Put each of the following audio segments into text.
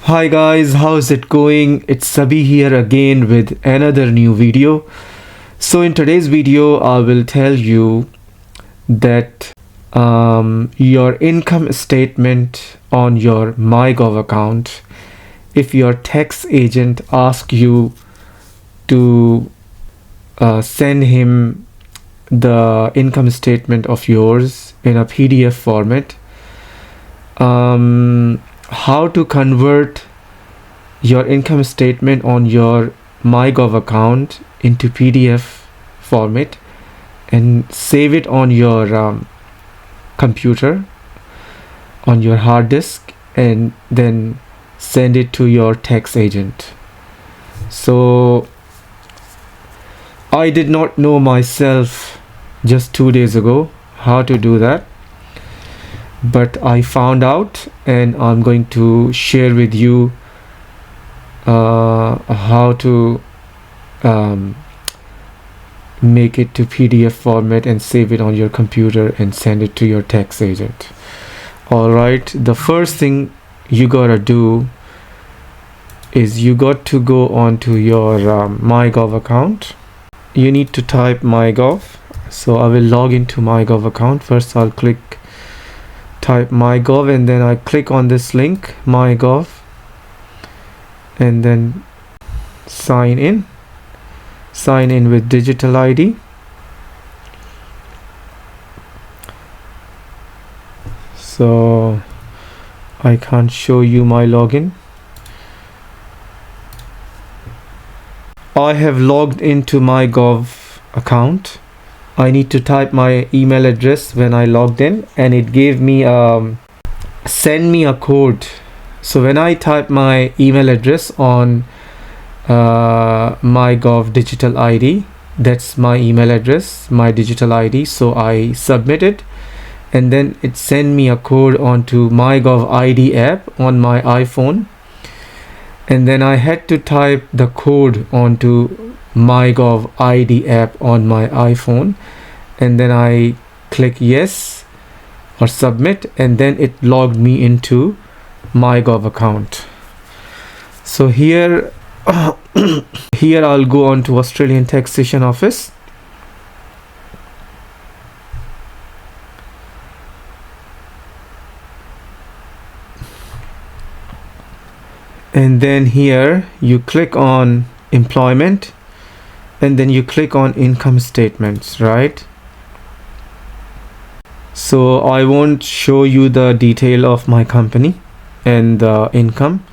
Hi guys, how's it going? It's Sabi here again with another new video. So in today's video, I will tell you that your income statement on your myGov account, if your tax agent asks you to send him the income statement of yours in a PDF format, how to convert your income statement on your myGov account into PDF format and save it on your computer, on your hard disk, and then send it to your tax agent. So I did not know myself just 2 days ago how to do that, but I found out and I'm going to share with you how to make it to PDF format and save it on your computer and send it to your tax agent. Alright, the first thing you gotta do is you got to go onto your myGov account. You need to type myGov. So I will log into myGov account. First I'll type myGov and then I click on this link myGov and then sign in with digital ID. So I can't show you my login. I have logged into myGov account. I need to type my email address when I logged in, and it gave me send me a code. So when I type my email address on myGov digital ID, that's my email address, my digital ID. So I submit it, and then it send me a code onto myGov ID app on my iPhone, and then I had to type the code onto myGov ID app on my iPhone, and then I click yes or submit, and then it logged me into myGov account. So here here I'll go on to Australian Taxation Office, and then here you click on employment, and then you click on income statements, right? So I won't show you the detail of my company and the income.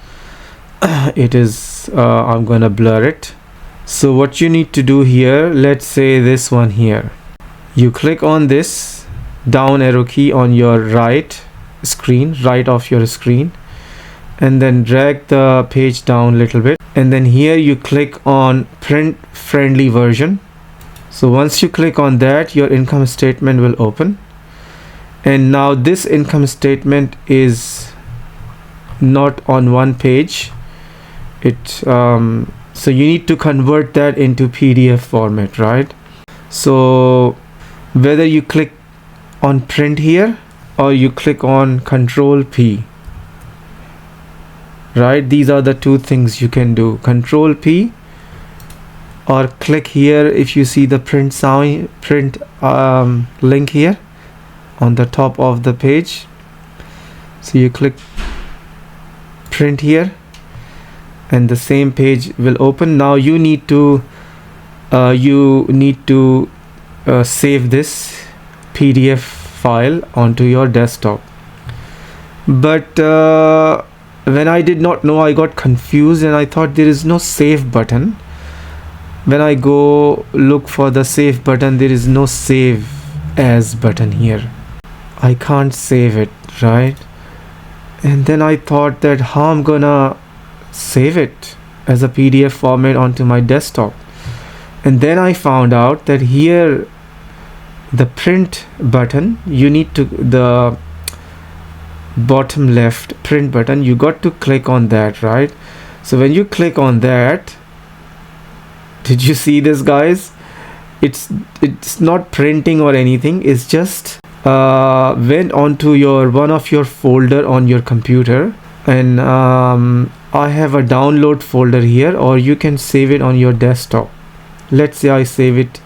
It is I'm gonna blur it. So what you need to do here, let's say this one here, you click on this down arrow key on your right of your screen, and then drag the page down a little bit, and then here you click on print friendly version. So once you click on that, your income statement will open, and now this income statement is not on one page. So you need to convert that into PDF format, right? So whether you click on print here or you click on Control P, right? These are the two things you can do, Control P or click here. If you see the print link here on the top of the page, so you click print here and the same page will open. Now you need to save this PDF file onto your desktop, but when I did not know, I got confused and I thought there is no save button. When I go look for the save button, there is no save as button here. I can't save it, right? And then I thought that how I'm gonna save it as a PDF format onto my desktop. And then I found out that here the print button, you need to, the bottom left print button, you got to click on that, right? So when you click on that, did you see this, guys? It's not printing or anything, it's just went onto one of your folder on your computer, and I have a download folder here, or you can save it on your desktop. Let's say I save it,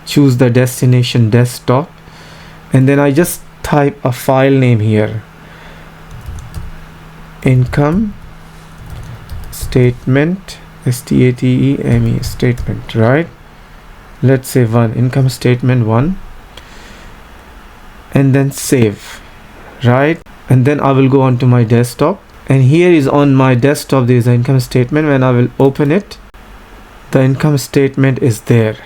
choose the destination desktop, and then I just type a file name here, income statement, STATEME, statement, right? Let's say income statement 1, and then save, right? And then I will go on to my desktop, and here is on my desktop there is an income statement. When I will open it, the income statement is there,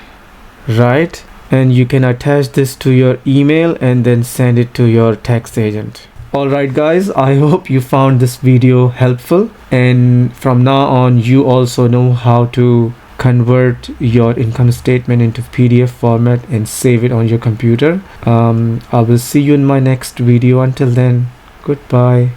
right? And you can attach this to your email and then send it to your tax agent. Alright guys, I hope you found this video helpful, and from now on you also know how to convert your income statement into PDF format and save it on your computer. I will see you in my next video. Until then, goodbye.